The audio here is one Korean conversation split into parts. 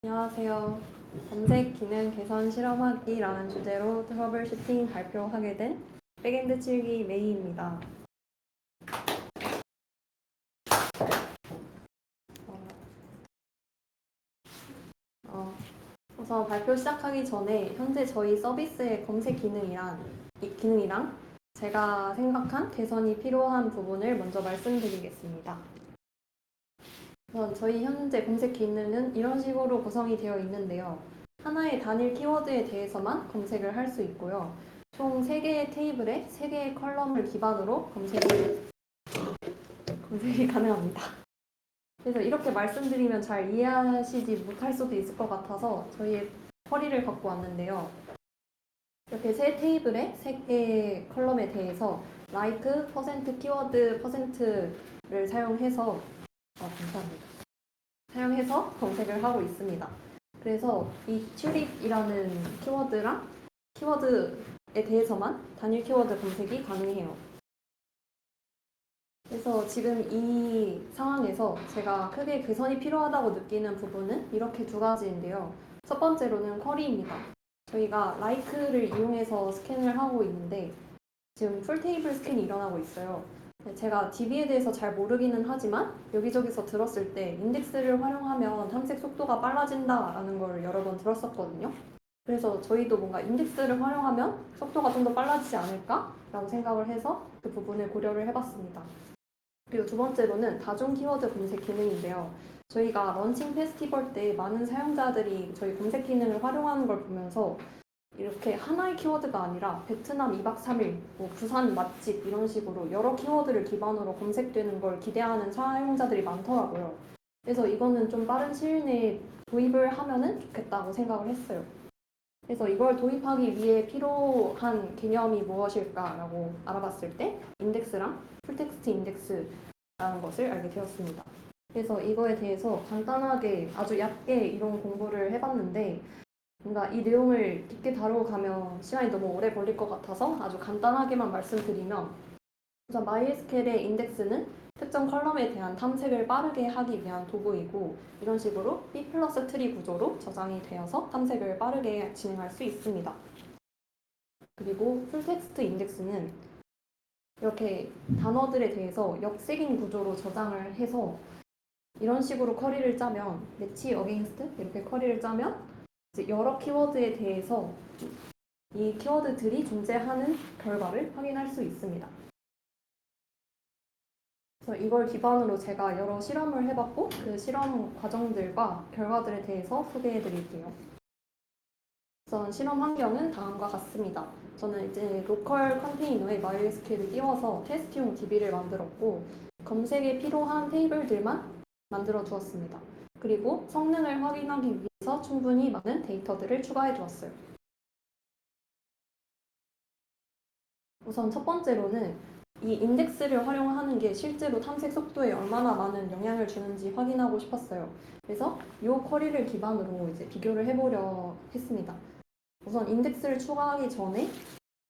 안녕하세요. 검색 기능 개선 실험하기라는 주제로 트러블 슈팅 발표하게 된 백엔드 7기 메이입니다. 우선 발표 시작하기 전에 현재 저희 서비스의 검색 기능이랑 제가 생각한 개선이 필요한 부분을 먼저 말씀드리겠습니다. 우선 저희 현재 검색 기능은 이런 식으로 구성이 되어 있는데요. 하나의 단일 키워드에 대해서만 검색을 할 수 있고요. 총 3개의 테이블에 3개의 컬럼을 기반으로 검색이 가능합니다. 그래서 이렇게 말씀드리면 잘 이해하시지 못할 수도 있을 것 같아서 저희의 쿼리를 갖고 왔는데요. 이렇게 세 테이블에 3개의 컬럼에 대해서 like, 키워드, 를 사용해서 감사합니다. 사용해서 검색을 하고 있습니다. 그래서 이 튤립이라는 키워드에 대해서만 단일 키워드 검색이 가능해요. 그래서 지금 이 상황에서 제가 크게 개선이 필요하다고 느끼는 부분은 이렇게 두 가지인데요. 첫 번째로는 쿼리입니다. 저희가 like를 이용해서 스캔을 하고 있는데 지금 풀테이블 스캔이 일어나고 있어요. 제가 DB에 대해서 잘 모르기는 하지만 여기저기서 들었을 때 인덱스를 활용하면 탐색 속도가 빨라진다라는 걸 여러 번 들었었거든요. 그래서 저희도 뭔가 인덱스를 활용하면 속도가 좀 더 빨라지지 않을까라고 생각을 해서 그 부분을 고려를 해봤습니다. 그리고 두 번째로는 다중 키워드 검색 기능인데요. 저희가 런칭 페스티벌 때 많은 사용자들이 저희 검색 기능을 활용하는 걸 보면서 이렇게 하나의 키워드가 아니라 베트남 2박 3일, 부산 맛집 이런 식으로 여러 키워드를 기반으로 검색되는 걸 기대하는 사용자들이 많더라고요. 그래서 이거는 좀 빠른 시일 내에 도입을 하면은 좋겠다고 생각을 했어요. 그래서 이걸 도입하기 위해 필요한 개념이 무엇일까라고 알아봤을 때 인덱스랑 풀텍스트 인덱스라는 것을 알게 되었습니다. 그래서 이거에 대해서 간단하게 아주 얕게 이론 공부를 해봤는데 뭔가 이 내용을 깊게 다루고 가면 시간이 너무 오래 걸릴 것 같아서 아주 간단하게만 말씀드리면 우선 MySQL의 인덱스는 특정 컬럼에 대한 탐색을 빠르게 하기 위한 도구이고 이런 식으로 B 플러스 트리 구조로 저장이 되어서 탐색을 빠르게 진행할 수 있습니다. 그리고 풀텍스트 인덱스는 이렇게 단어들에 대해서 역색인 구조로 저장을 해서 이런 식으로 쿼리를 짜면 매치 어게인스트 이렇게 쿼리를 짜면 이제 여러 키워드에 대해서 이 키워드들이 존재하는 결과를 확인할 수 있습니다. 그래서 이걸 기반으로 제가 여러 실험을 해봤고 그 실험 과정들과 결과들에 대해서 소개해 드릴게요. 우선 실험 환경은 다음과 같습니다. 저는 이제 로컬 컨테이너에 MySQL을 띄워서 테스트용 DB를 만들었고 검색에 필요한 테이블들만 만들어 두었습니다. 그리고 성능을 확인하기 위해서 충분히 많은 데이터들을 추가해 두었어요. 우선 첫 번째로는 이 인덱스를 활용하는 게 실제로 탐색 속도에 얼마나 많은 영향을 주는지 확인하고 싶었어요. 그래서 이 쿼리를 기반으로 이제 비교를 해보려 했습니다. 우선 인덱스를 추가하기 전에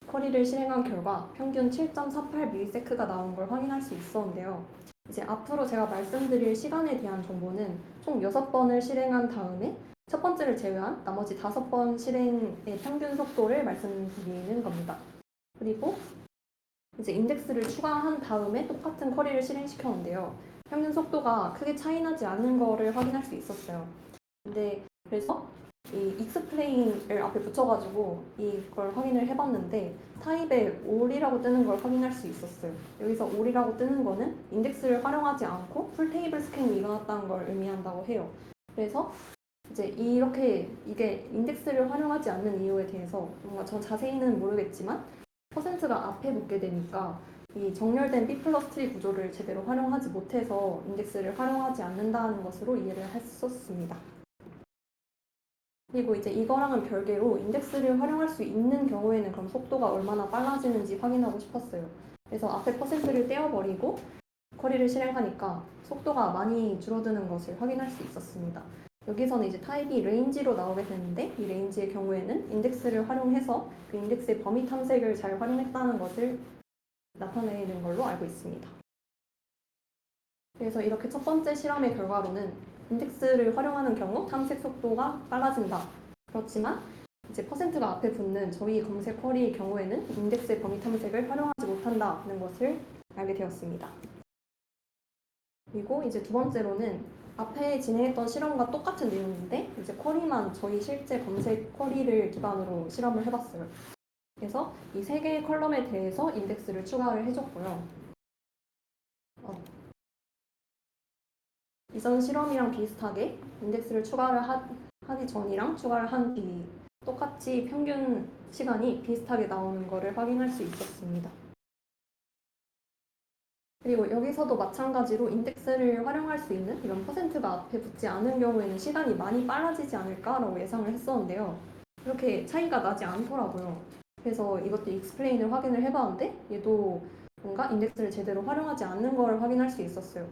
쿼리를 실행한 결과 평균 7.48ms가 나온 걸 확인할 수 있었는데요. 이제 앞으로 제가 말씀드릴 시간에 대한 정보는 총 6번을 실행한 다음에 첫 번째를 제외한 나머지 5번 실행의 평균 속도를 말씀드리는 겁니다. 그리고 이제 인덱스를 추가한 다음에 똑같은 쿼리를 실행시켰는데요. 평균 속도가 크게 차이나지 않는 거를 확인할 수 있었어요. 근데 그래서 이 explain을 앞에 붙여가지고 이걸 확인을 해봤는데 타입에 all이라고 뜨는 걸 확인할 수 있었어요. 여기서 all이라고 뜨는 거는 인덱스를 활용하지 않고 풀 테이블 스캔이 일어났다는 걸 의미한다고 해요. 그래서 이제 이게 인덱스를 활용하지 않는 이유에 대해서 뭔가 전 자세히는 모르겠지만 퍼센트가 앞에 붙게 되니까 이 정렬된 B 플러스 트리 구조를 제대로 활용하지 못해서 인덱스를 활용하지 않는다는 것으로 이해를 했었습니다. 그리고 이제 이거랑은 별개로 인덱스를 활용할 수 있는 경우에는 그럼 속도가 얼마나 빨라지는지 확인하고 싶었어요. 그래서 앞에 퍼센트를 떼어버리고 쿼리를 실행하니까 속도가 많이 줄어드는 것을 확인할 수 있었습니다. 여기서는 이제 타입이 레인지로 나오게 되는데 이 레인지의 경우에는 인덱스를 활용해서 그 인덱스의 범위 탐색을 잘 활용했다는 것을 나타내는 걸로 알고 있습니다. 그래서 이렇게 첫 번째 실험의 결과로는 인덱스를 활용하는 경우 탐색 속도가 빨라진다. 그렇지만 이제 퍼센트가 앞에 붙는 저희 검색 쿼리의 경우에는 인덱스의 범위 탐색을 활용하지 못한다는 것을 알게 되었습니다. 그리고 이제 두 번째로는 앞에 진행했던 실험과 똑같은 내용인데 이제 쿼리만 저희 실제 검색 쿼리를 기반으로 실험을 해봤어요. 그래서 이 세 개의 컬럼에 대해서 인덱스를 추가를 해줬고요. 이전 실험이랑 비슷하게 인덱스를 추가를 하기 전이랑 추가를 한 뒤 똑같이 평균 시간이 비슷하게 나오는 것을 확인할 수 있었습니다. 그리고 여기서도 마찬가지로 인덱스를 활용할 수 있는 이런 퍼센트가 앞에 붙지 않은 경우에는 시간이 많이 빨라지지 않을까라고 예상을 했었는데요. 그렇게 차이가 나지 않더라고요. 그래서 이것도 익스플레인을 확인을 해봤는데 얘도 뭔가 인덱스를 제대로 활용하지 않는 걸 확인할 수 있었어요.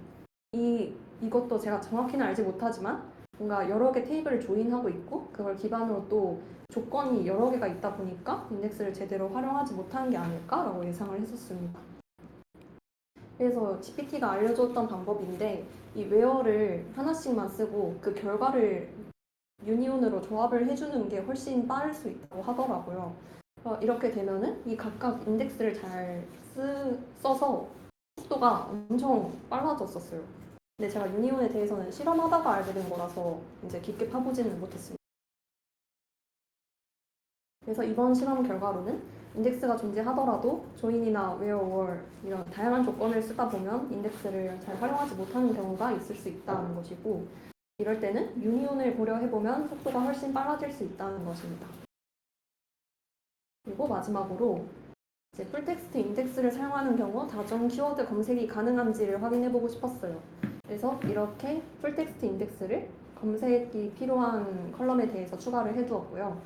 이것도 제가 정확히는 알지 못하지만 뭔가 여러 개 테이블을 조인하고 있고 그걸 기반으로 또 조건이 여러 개가 있다 보니까 인덱스를 제대로 활용하지 못하는 게 아닐까라고 예상을 했었습니다. 그래서 GPT가 알려줬던 방법인데 이 웨어를 하나씩만 쓰고 그 결과를 유니온으로 조합을 해주는 게 훨씬 빠를 수 있다고 하더라고요. 이렇게 되면은 이 각각 인덱스를 잘 써서 속도가 엄청 빨라졌었어요. 근데 제가 유니온에 대해서는 실험하다가 알게 된 거라서 이제 깊게 파보지는 못했습니다. 그래서 이번 실험 결과로는 인덱스가 존재하더라도 조인이나 웨어월 이런 다양한 조건을 쓰다 보면 인덱스를 잘 활용하지 못하는 경우가 있을 수 있다는 것이고 이럴 때는 유니온을 고려해보면 속도가 훨씬 빨라질 수 있다는 것입니다. 그리고 마지막으로 이제 풀텍스트 인덱스를 사용하는 경우 다중 키워드 검색이 가능한지를 확인해보고 싶었어요. 그래서 이렇게 풀텍스트 인덱스를 검색이 필요한 컬럼에 대해서 추가를 해두었고요.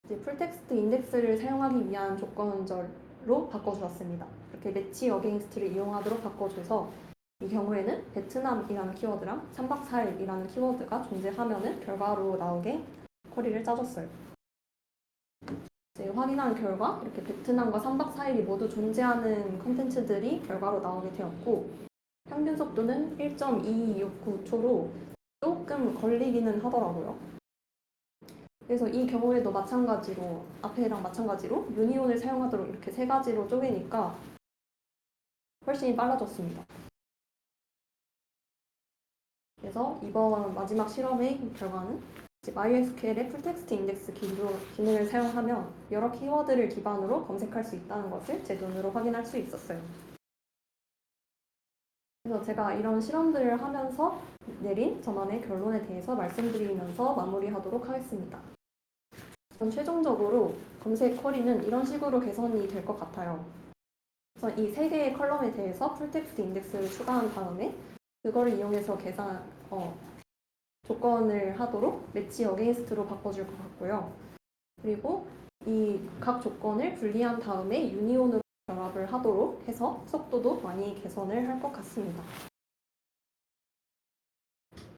이제 풀텍스트 인덱스를 사용하기 위한 조건절로 바꿔주었습니다. 이렇게 매치 어게인스트를 이용하도록 바꿔줘서 이 경우에는 베트남이라는 키워드랑 3박 4일이라는 키워드가 존재하면은 결과로 나오게 쿼리를 짜줬어요. 이제 확인한 결과 이렇게 베트남과 3박 4일이 모두 존재하는 컨텐츠들이 결과로 나오게 되었고 평균 속도는 1.2269초로 조금 걸리기는 하더라고요. 그래서 이 경우에도 마찬가지로 앞에랑 마찬가지로 유니온을 사용하도록 이렇게 세 가지로 쪼개니까 훨씬 빨라졌습니다. 그래서 이번 마지막 실험의 결과는 MySQL의 풀텍스트 인덱스 기능을 사용하면 여러 키워드를 기반으로 검색할 수 있다는 것을 제 눈으로 확인할 수 있었어요. 그래서 제가 이런 실험들을 하면서 내린 저만의 결론에 대해서 말씀드리면서 마무리하도록 하겠습니다. 최종적으로 검색 쿼리는 이런 식으로 개선이 될 것 같아요. 그래서 이 세 개의 컬럼에 대해서 풀텍스트 인덱스를 추가한 다음에 그거를 이용해서 조건을 하도록 매치 어게인스트로 바꿔줄 것 같고요. 그리고 이 각 조건을 분리한 다음에 유니온으로 결합을 하도록 해서 속도도 많이 개선을 할 것 같습니다.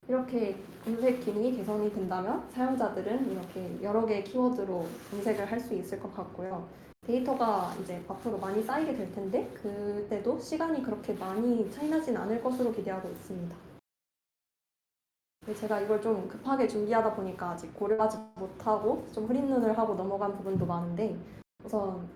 이렇게 검색 기능이 개선이 된다면 사용자들은 이렇게 여러 개의 키워드로 검색을 할 수 있을 것 같고요. 데이터가 이제 앞으로 많이 쌓이게 될 텐데 그때도 시간이 그렇게 많이 차이나진 않을 것으로 기대하고 있습니다. 제가 이걸 좀 급하게 준비하다 보니까 아직 고려하지 못하고 좀 흐린 눈을 하고 넘어간 부분도 많은데 우선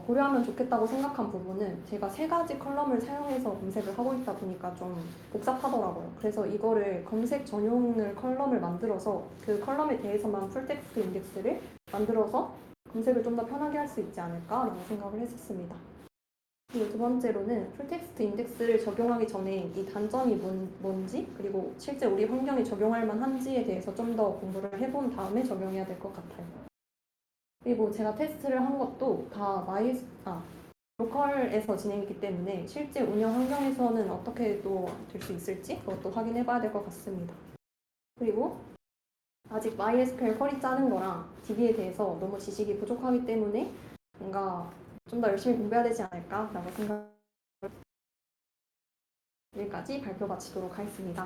고려하면 좋겠다고 생각한 부분은 제가 세 가지 컬럼을 사용해서 검색을 하고 있다 보니까 좀 복잡하더라고요. 그래서 이거를 검색 전용을 컬럼을 만들어서 그 컬럼에 대해서만 풀텍스트 인덱스를 만들어서 검색을 좀 더 편하게 할 수 있지 않을까라고 생각을 했었습니다. 그리고 두 번째로는 풀텍스트 인덱스를 적용하기 전에 이 단점이 뭔지 그리고 실제 우리 환경에 적용할 만한지에 대해서 좀 더 공부를 해본 다음에 적용해야 될 것 같아요. 그리고 제가 테스트를 한 것도 다 로컬에서 진행했기 때문에 실제 운영 환경에서는 어떻게 또 될 수 있을지 그것도 확인해 봐야 될 것 같습니다. 그리고 아직 MySQL 쿼리 짜는 거랑 DB에 대해서 너무 지식이 부족하기 때문에 뭔가 좀 더 열심히 공부해야 되지 않을까라고 생각. 여기까지 발표 마치도록 하겠습니다.